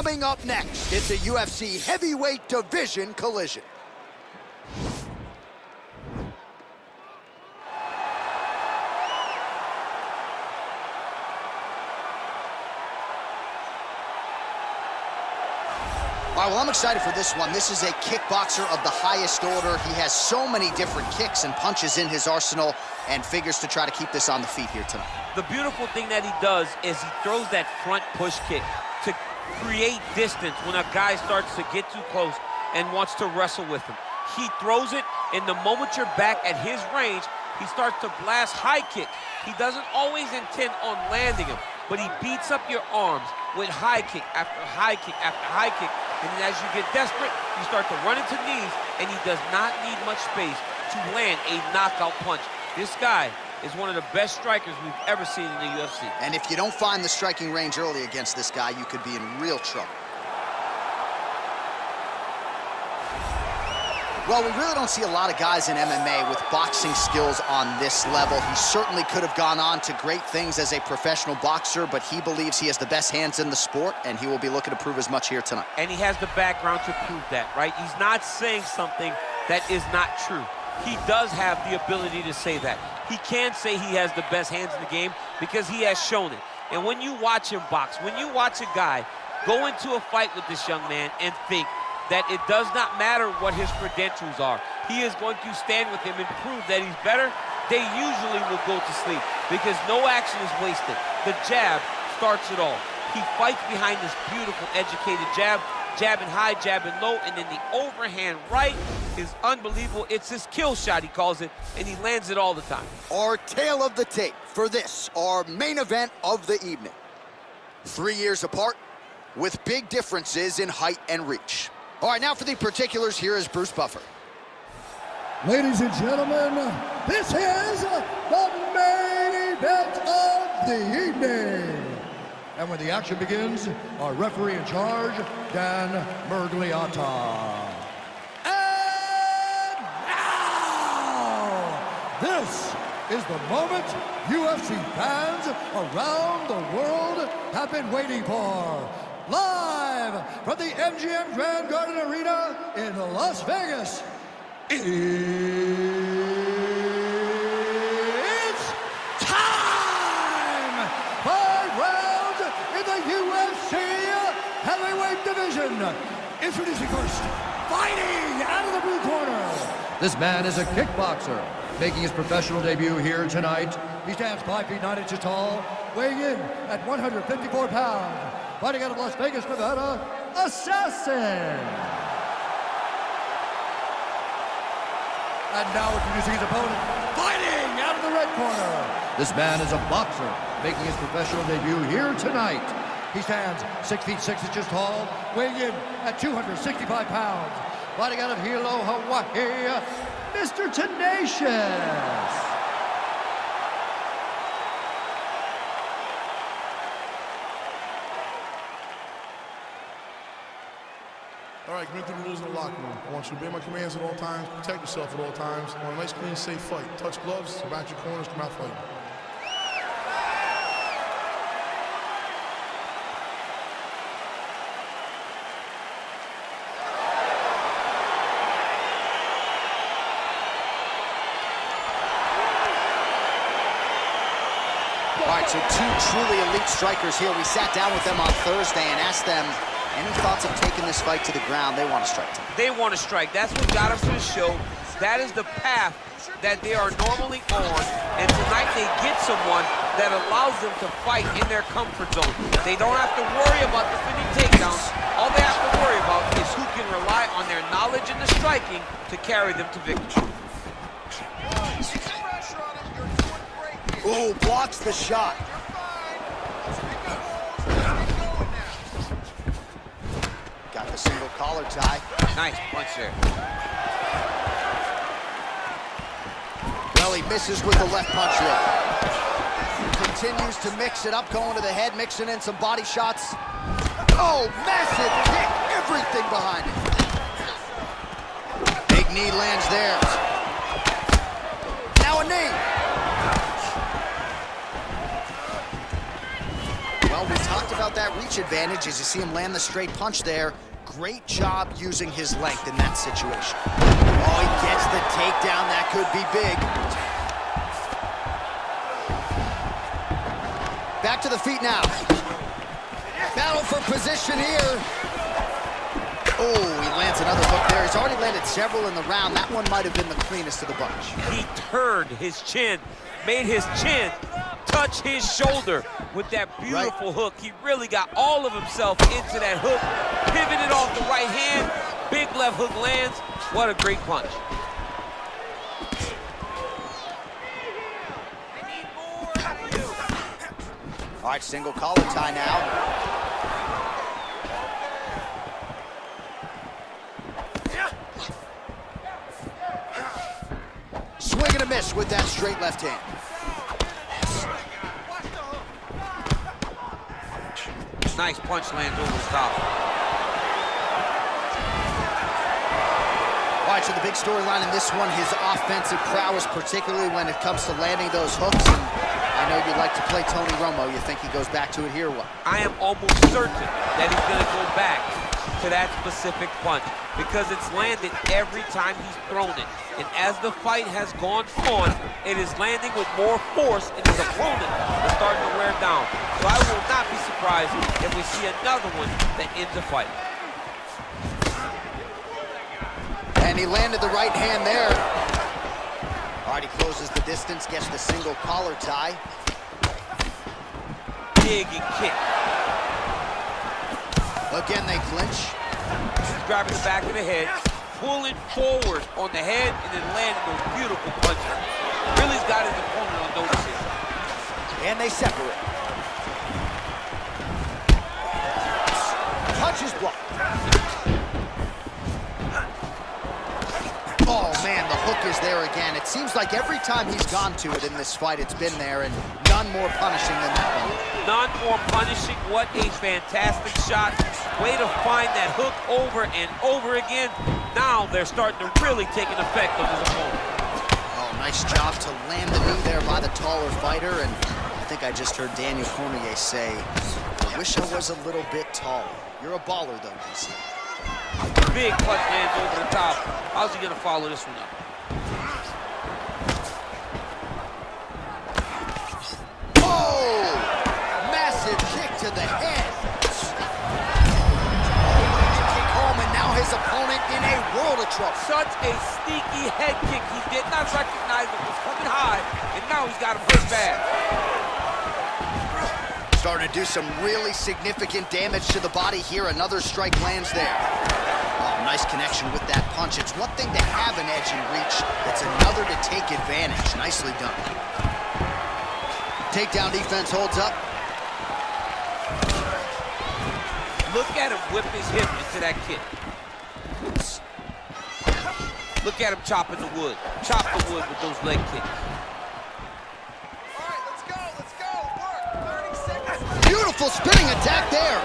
Coming up next, it's a UFC heavyweight division collision. All right, well, I'm excited for this one. This is a kickboxer of the highest order. He has so many different kicks and punches in his arsenal and figures to try to keep this on the feet here tonight. The beautiful thing that he does is he throws that front push kick to create distance when a guy starts to get too close and wants to wrestle with him. He throws it, and the moment you're back at his range, he starts to blast high kick. He doesn't always intend on landing him, but he beats up your arms with high kick after high kick after high kick. And then as you get desperate, you start to run into knees, and he does not need much space to land a knockout punch. This guy is one of the best strikers we've ever seen in the UFC. And if you don't find the striking range early against this guy, you could be in real trouble. Well, we really don't see a lot of guys in MMA with boxing skills on this level. He certainly could have gone on to great things as a professional boxer, but he believes he has the best hands in the sport, and he will be looking to prove as much here tonight. And he has the background to prove that, right? He's not saying something that is not true. He does have the ability to say that. He can say he has the best hands in the game because he has shown it. And when you watch him box, when you watch a guy go into a fight with this young man and think that it does not matter what his credentials are, he is going to stand with him and prove that he's better, they usually will go to sleep because no action is wasted. The jab starts it all. He fights behind this beautiful, educated jab, jabbing high, jabbing low, and then the overhand right is unbelievable. It's his kill shot, he calls it, and he lands it all the time. Our tale of the tape for this, our main event of the evening. 3 years apart, with big differences in height and reach. All right, now for the particulars, here is Bruce Buffer. Ladies and gentlemen, this is the main event of the evening. And when the action begins, our referee in charge, Dan Mergliata. And now, this is the moment UFC fans around the world have been waiting for. Live from the MGM Grand Garden Arena in Las Vegas, it's time! 5 rounds in the UFC heavyweight division. Introducing first, fighting out of the blue corner. This man is a kickboxer, making his professional debut here tonight. He stands 5 feet 9 inches tall, weighing in at 154 pounds. Fighting out of Las Vegas, Nevada, Assassin. And now introducing his opponent, fighting out of the red corner. This man is a boxer, making his professional debut here tonight. He stands 6 feet 6 inches tall, weighing in at 265 pounds. Fighting out of Hilo, Hawaii, Mr. Tenacious. All right, commit the rules in the locker room. I want you to obey my commands at all times, protect yourself at all times. I want a nice, clean, safe fight. Touch gloves, back your corners, come out fighting. All right, so 2 truly elite strikers here. We sat down with them on Thursday and asked them any thoughts of taking this fight to the ground. They want to strike tonight. They want to strike. That's what got them to the show. That is the path that they are normally on. And tonight they get someone that allows them to fight in their comfort zone. They don't have to worry about defending takedowns. All they have to worry about is who can rely on their knowledge in the striking to carry them to victory. Ooh, blocks the shot. Got the single collar tie. Nice punch there. Well, he misses with the left punch there. Continues to mix it up, going to the head, mixing in some body shots. Oh, massive kick, everything behind it. Big knee lands there. Now a knee. Well, we talked about that reach reach advantage as you see him land the straight punch there. Great job using his length in that situation. Oh, he gets the takedown. That could be big. Back to the feet now. Battle for position here. Oh, he lands another hook there. He's already landed several in the round. That one might have been the cleanest of the bunch. He turned his chin, made his chin touch his shoulder with that beautiful hook. He really got all of himself into that hook, pivoted off the right hand, big left hook lands. What a great punch. All right, single collar tie now. Swing and a miss with that straight left hand. Nice punch lands over the top. All right, so the big storyline in this one, his offensive prowess, particularly when it comes to landing those hooks. And I know you like to play Tony Romo. You think he goes back to it here, what? I am almost certain that he's going to go back to that specific punch because it's landed every time he's thrown it. And as the fight has gone on, it is landing with more force and his opponent is starting to wear down. So I will not be surprised if we see another one that ends the fight. And he landed the right hand there. All right, he closes the distance, gets the single collar tie. Big and kick. Again, they clinch. He's grabbing the back of the head, pulling forward on the head, and then landing those beautiful punches. Really's got his opponent on notice here. And they separate. Punch is blocked. Oh, man, the hook is there again. It seems like every time he's gone to it in this fight, it's been there, and none more punishing than that one. None more punishing. What a fantastic shot. Way to find that hook over and over again. Now they're starting to really take an effect on his opponent. Oh, nice job to land the knee there by the taller fighter, and I think I just heard Daniel Cormier say, I wish I was a little bit taller. You're a baller, though, DC. Big punch lands over the top. How's he gonna follow this one up? Oh! Massive kick to the head. Kick home, and now his opponent in a world of trouble. Such a sneaky head kick. He did not recognize it was coming high, and now he's got him hurt bad. Starting to do some really significant damage to the body here. Another strike lands there. Oh, nice connection with that punch. It's one thing to have an edge and reach. It's another to take advantage. Nicely done. Takedown defense holds up. Look at him whip his hip into that kick. Look at him chopping the wood. Chop the wood with those leg kicks. Beautiful spinning attack there.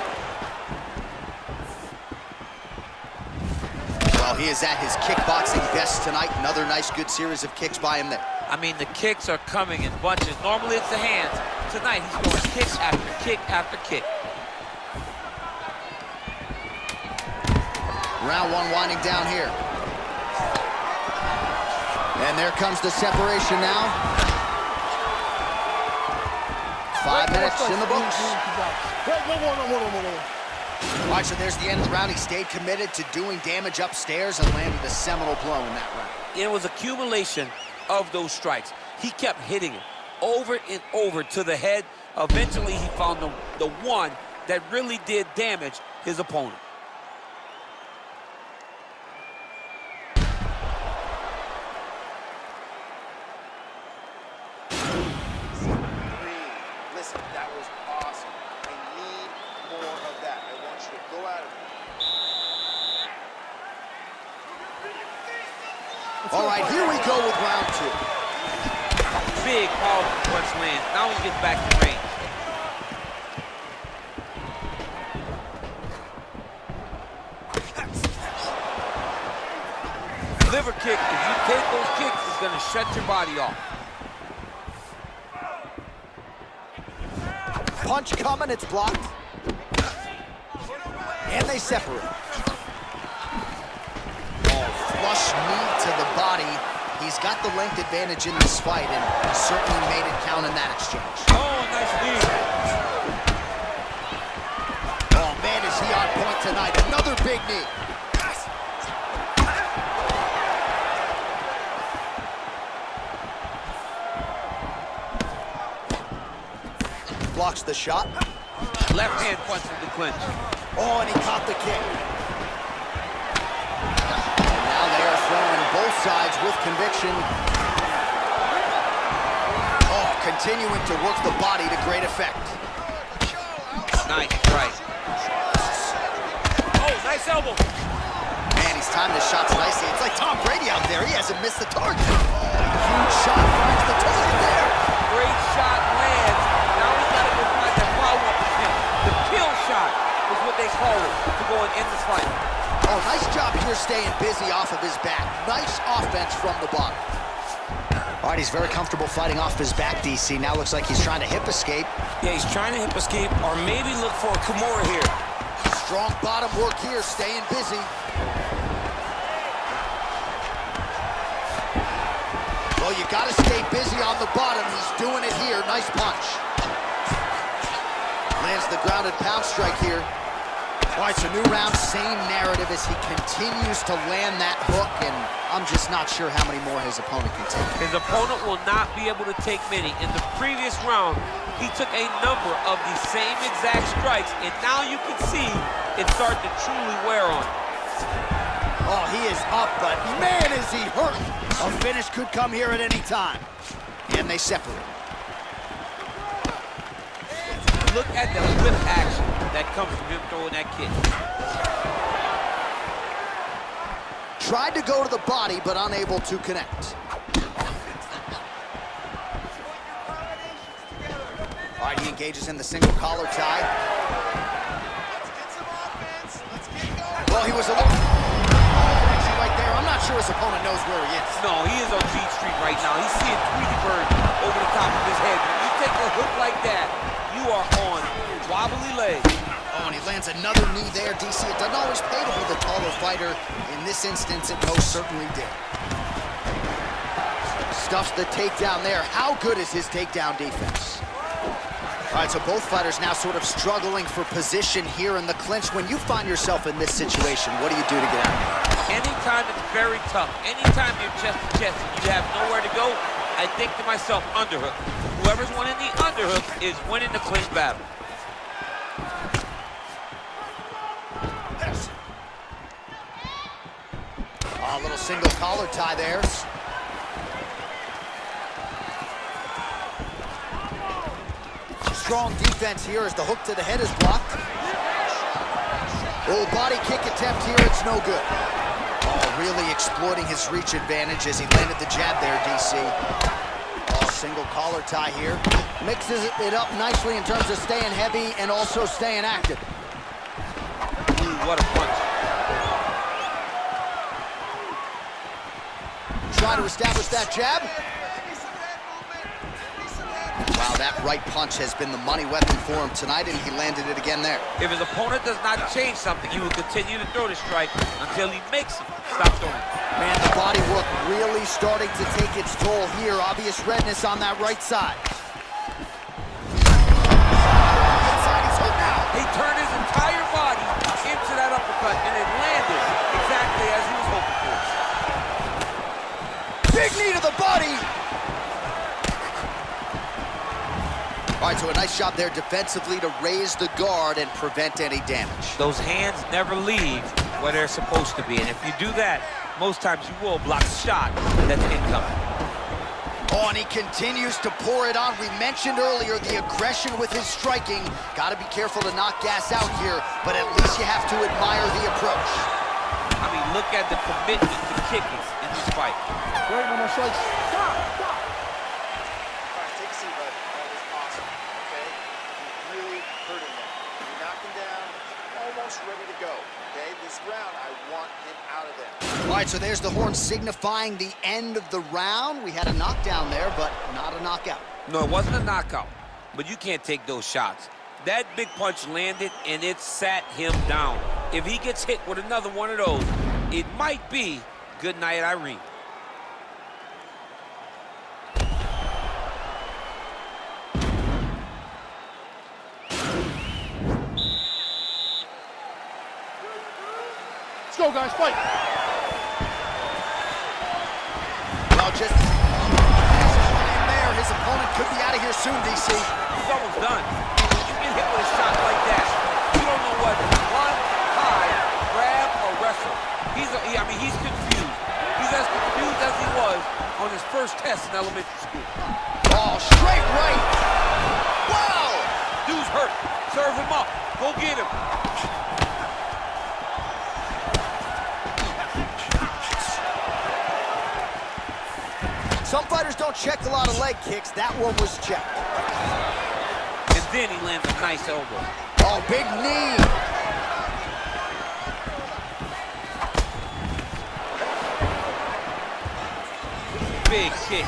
Well, he is at his kickboxing best tonight. Another nice, good series of kicks by him there. I mean, the kicks are coming in bunches. Normally it's the hands. Tonight he's going kick after kick after kick. Round one winding down here. And there comes the separation now. 5 minutes in the books. All right, so there's the end of the round. He stayed committed to doing damage upstairs and landed a seminal blow in that round. It was accumulation of those strikes. He kept hitting him over and over to the head. Eventually, he found the one that really did damage his opponent. Listen, that was awesome. I need more of that. I want you to go at it. All right, here we go with round two. Big, powerful punch lands. Now he gets back to range. Liver kick, if you take those kicks, it's going to shut your body off. Punch coming, it's blocked. And they separate. Oh, flush knee to the body. He's got the length advantage in this fight, and he certainly made it count in that exchange. Oh, nice knee. Oh, man, is he on point tonight. Another big knee. Blocks the shot. Left hand punch in the clinch. Oh, and he caught the kick. Now they are throwing both sides with conviction. Oh, continuing to work the body to great effect. Nice right. Oh, nice elbow. Man, he's timed his shots nicely. It's like Tom Brady out there. He hasn't missed the target. Huge shot finds the target there. Great shot lands. Now we gotta go find that follow-up attempt. The kill shot is what they call it to go and end this fight. Oh, nice job here staying busy off of his back. Nice offense from the bottom. All right, he's very comfortable fighting off his back, DC. Now looks like he's trying to hip escape. Yeah, he's trying to hip escape or maybe look for a Kimura here. Strong bottom work here, staying busy. Well, you gotta stay busy on the bottom. He's doing it here. Nice punch. Lands the grounded pound strike here. All right, so new round, same narrative as he continues to land that hook, and I'm just not sure how many more his opponent can take. His opponent will not be able to take many. In the previous round, he took a number of the same exact strikes, and now you can see it start to truly wear on him. Oh, he is up, but man, is he hurt. A finish could come here at any time. And they separate. Look at the whip action that comes from him throwing that kick. Tried to go to the body, but unable to connect. All right, he engages in the single collar tie. Let's get some offense. Let's get going. Well, he was a little... Actually, right there, I'm not sure his opponent knows where he is. No, he is on Jeet Street right now. He's seeing Tweety Bird over the top of his head. When you take a hook like that, you are on wobbly legs. Oh, and he lands another knee there, DC. It doesn't always pay to be the taller fighter. In this instance, it most certainly did. Stuffs the takedown there. How good is his takedown defense? All right, so both fighters now sort of struggling for position here in the clinch. When you find yourself in this situation, what do you do to get out? Anytime it's very tough, anytime you're chest to chest and you have nowhere to go, I think to myself, underhook. Whoever's winning the underhook is winning the clinch battle. A little single collar tie there. Strong defense here as the hook to the head is blocked. Oh, body kick attempt here, it's no good. Oh, really exploiting his reach advantage as he landed the jab there, DC. Oh, single collar tie here. Mixes it up nicely in terms of staying heavy and also staying active. Ooh, what a punch. Try to establish that jab. Wow, that right punch has been the money weapon for him tonight, and he landed it again there. If his opponent does not change something, he will continue to throw the strike until he makes him stop throwing. Man, the body work really starting to take its toll here. Obvious redness on that right side. Inside, he's hit now. He turned his entire body into that uppercut, and it landed exactly as he was hoping for. Big knee to the body. All right, so a nice job there defensively to raise the guard and prevent any damage. Those hands never leave where they're supposed to be, and if you do that, most times you will block a shot that's incoming. Oh, and he continues to pour it on. We mentioned earlier the aggression with his striking. Got to be careful to not gas out here, but at least you have to admire the approach. I mean, look at the commitment to kicking in this fight. Right when my strikes. Stop! All right, take a seat, bud. That was awesome, okay? You really hurting him. You knocked him down, almost ready to go, okay? This round, I want him out of there. All right, so there's the horn signifying the end of the round. We had a knockdown there, but not a knockout. No, it wasn't a knockout, but you can't take those shots. That big punch landed, and it sat him down. If he gets hit with another one of those, it might be good night, Irene. Let's go, guys, fight. Well, just in there, his opponent could be out of here soon, DC. He's almost done. When you get hit with a shot like that, you don't know what to run, hide, grab, or wrestle. I mean, he's confused. He's as confused as he was on his first test in elementary school. Oh, straight right. Wow! Dude's hurt. Serve him up. Go get him. Some fighters don't check a lot of leg kicks. That one was checked. And then he lands a nice elbow. Oh, big knee. Big kick.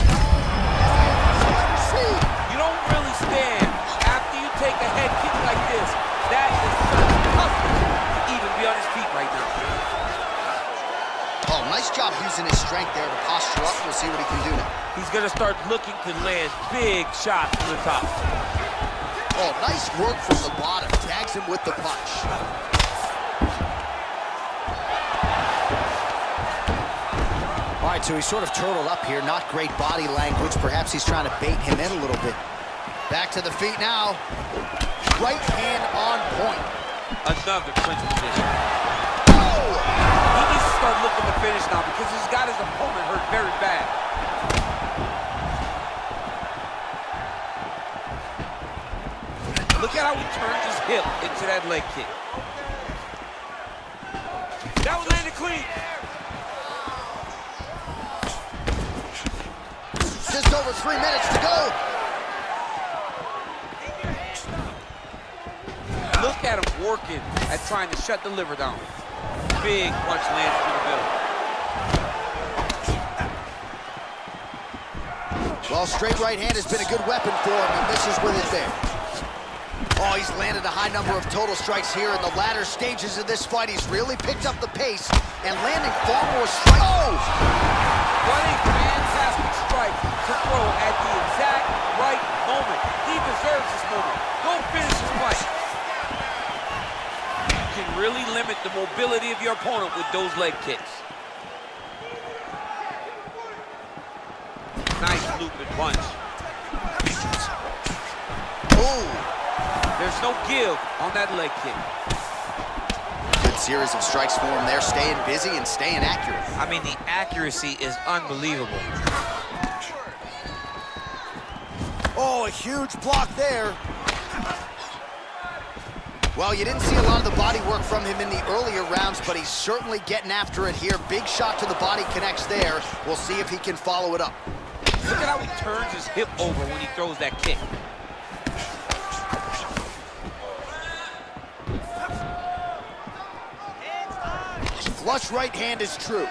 You don't really stand after you take a head kick like this. That is such toughness to even be on his feet right now. Oh, nice job using his strength there to posture up. We'll see what he can do now. He's going to start looking to land big shots from the top. Oh, nice work from the bottom. Tags him with the punch. All right, so he's sort of turtled up here. Not great body language. Perhaps he's trying to bait him in a little bit. Back to the feet now. Right hand on point. Another clinch position. Oh! He needs to start looking to finish now because he's got his opponent hurt very bad. Look at how he turns his hip into that leg kick. That was landed clean. Just over 3 minutes to go. Look at him working at trying to shut the liver down. Big punch lands through the middle. Well, straight right hand has been a good weapon for him. He misses with it there. Oh, he's landed a high number of total strikes here in the latter stages of this fight. He's really picked up the pace and landing far more strikes. Oh! What a fantastic strike to throw at the exact right moment. He deserves this moment. Go finish this fight. You can really limit the mobility of your opponent with those leg kicks. Nice looping punch. Oh! There's no give on that leg kick. Good series of strikes for him there, staying busy and staying accurate. I mean, the accuracy is unbelievable. Oh, a huge block there. Well, you didn't see a lot of the body work from him in the earlier rounds, but he's certainly getting after it here. Big shot to the body connects there. We'll see if he can follow it up. Look at how he turns his hip over when he throws that kick. Flush right hand is true.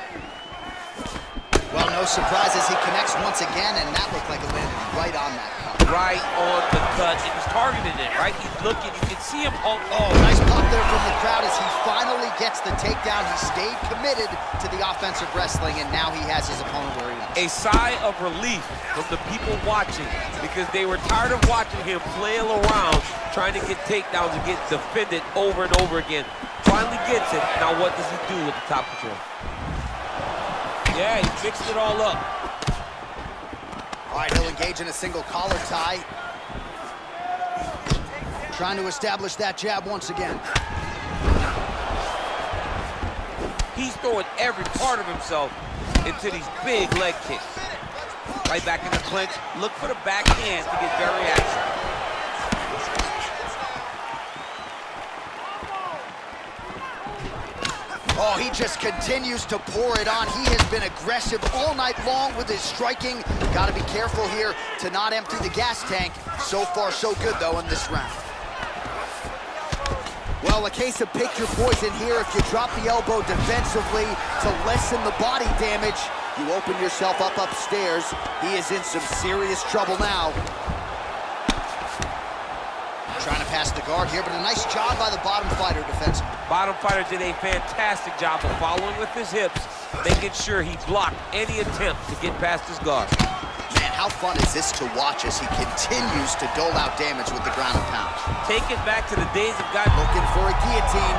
Well, no surprises. He connects once again, and that looked like it landed right on that cut. Right on the cut. He was targeting it, right? He's looking. You can see him. Oh, nice pop there from the crowd as he finally gets the takedown. He stayed committed to the offensive wrestling, and now he has his opponent where he wants. A sigh of relief from the people watching because they were tired of watching him flail around trying to get takedowns and get defended over and over again. Finally gets it. Now what does he do with the top control? Yeah, he fixed it all up. All right, he'll engage in a single collar tie. Trying to establish that jab once again. He's throwing every part of himself into these big leg kicks. Right back in the clinch. Look for the backhand to get very active. Oh, he just continues to pour it on. He has been aggressive all night long with his striking. Got to be careful here to not empty the gas tank. So far, so good, though, in this round. Well, a case of pick your poison here. If you drop the elbow defensively to lessen the body damage, you open yourself up upstairs. He is in some serious trouble now. Trying to pass the guard here, but a nice job by the bottom fighter defensively. Bottom fighter did a fantastic job of following with his hips, making sure he blocked any attempt to get past his guard. Man, how fun is this to watch as he continues to dole out damage with the ground and pound. Take it back to the days of guys Looking for a guillotine.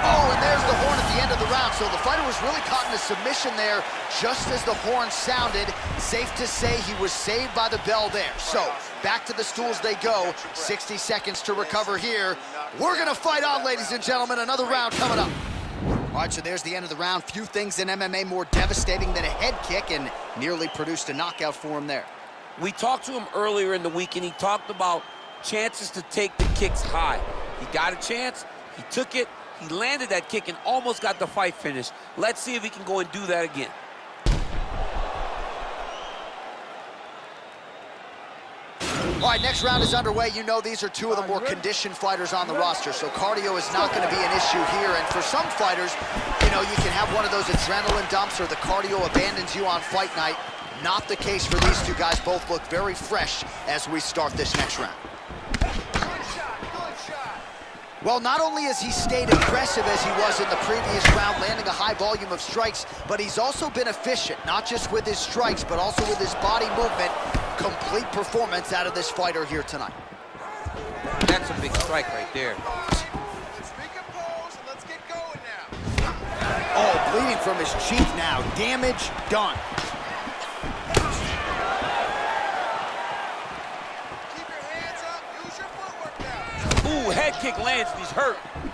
Oh, and there's the horn at the end of the round. So the fighter was really caught in a submission there just as the horn sounded. Safe to say he was saved by the bell there. So back to the stools they go. 60 seconds to recover here. We're gonna fight on, ladies and gentlemen. Another round coming up. All right, so there's the end of the round. Few things in MMA more devastating than a head kick, and nearly produced a knockout for him there. We talked to him earlier in the week, and he talked about chances to take the kicks high. He got a chance, he took it, he landed that kick and almost got the fight finished. Let's see if he can go and do that again. All right, next round is underway. You know these are two of the more conditioned fighters on the roster, so cardio is not going to be an issue here. And for some fighters, you know, you can have one of those adrenaline dumps or the cardio abandons you on fight night. Not the case for these two guys. Both look very fresh as we start this next round. Well, not only has he stayed aggressive as he was in the previous round, landing a high volume of strikes, but he's also been efficient, not just with his strikes, but also with his body movement. Complete performance out of this fighter here tonight. That's a big strike right there. Let's recompose and let's get going now. Oh, bleeding from his cheek now. Damage done. Keep your hands up. Use your footwork now. Ooh, head kick lands and he's hurt. All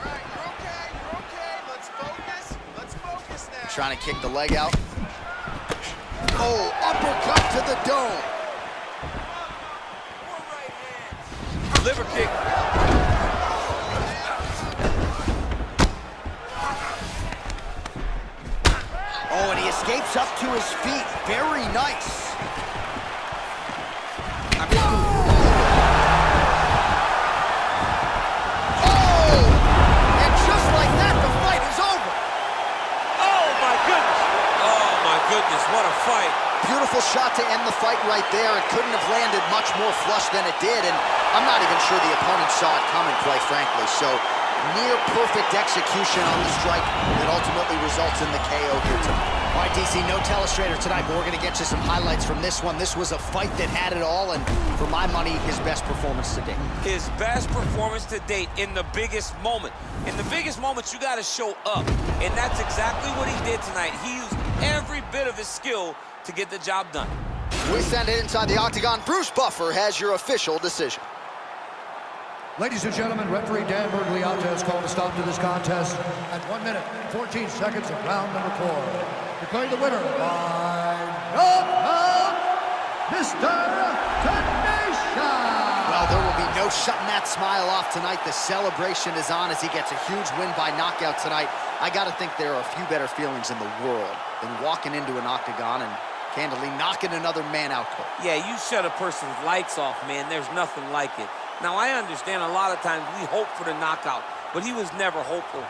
right, you're okay. You're okay. Let's focus. Let's focus now. Trying to kick the leg out. Oh, uppercut to the dome. Liver kick. Oh, and he escapes up to his feet. Very nice. Oh! And just like that, the fight is over. Oh, my goodness. Oh, my goodness, what a fight. Beautiful shot to end the fight right there. It couldn't have landed much more flush than it did, and I'm not even sure the opponent saw it coming, quite frankly. So, near perfect execution on the strike that ultimately results in the KO here tonight. All right, DC, no telestrator tonight, but we're going to get you some highlights from this one. This was a fight that had it all, and for my money, his best performance to date. His best performance to date in the biggest moment. In the biggest moments, you got to show up, and that's exactly what he did tonight. He used every bit of his skill to get the job done. We send it inside the octagon. Bruce Buffer has your official decision. Ladies and gentlemen, referee Dan Bergliata has called a stop to this contest at 1 minute, 14 seconds of round number 4. Declaring the winner by knockout, Mr. Tenacia! Well, there will be no shutting that smile off tonight. The celebration is on as he gets a huge win by knockout tonight. I got to think there are a few better feelings in the world than walking into an octagon and candidly knocking another man out cold. Yeah, you shut a person's lights off, man. There's nothing like it. Now, I understand a lot of times we hope for the knockout, but he was never hopeful.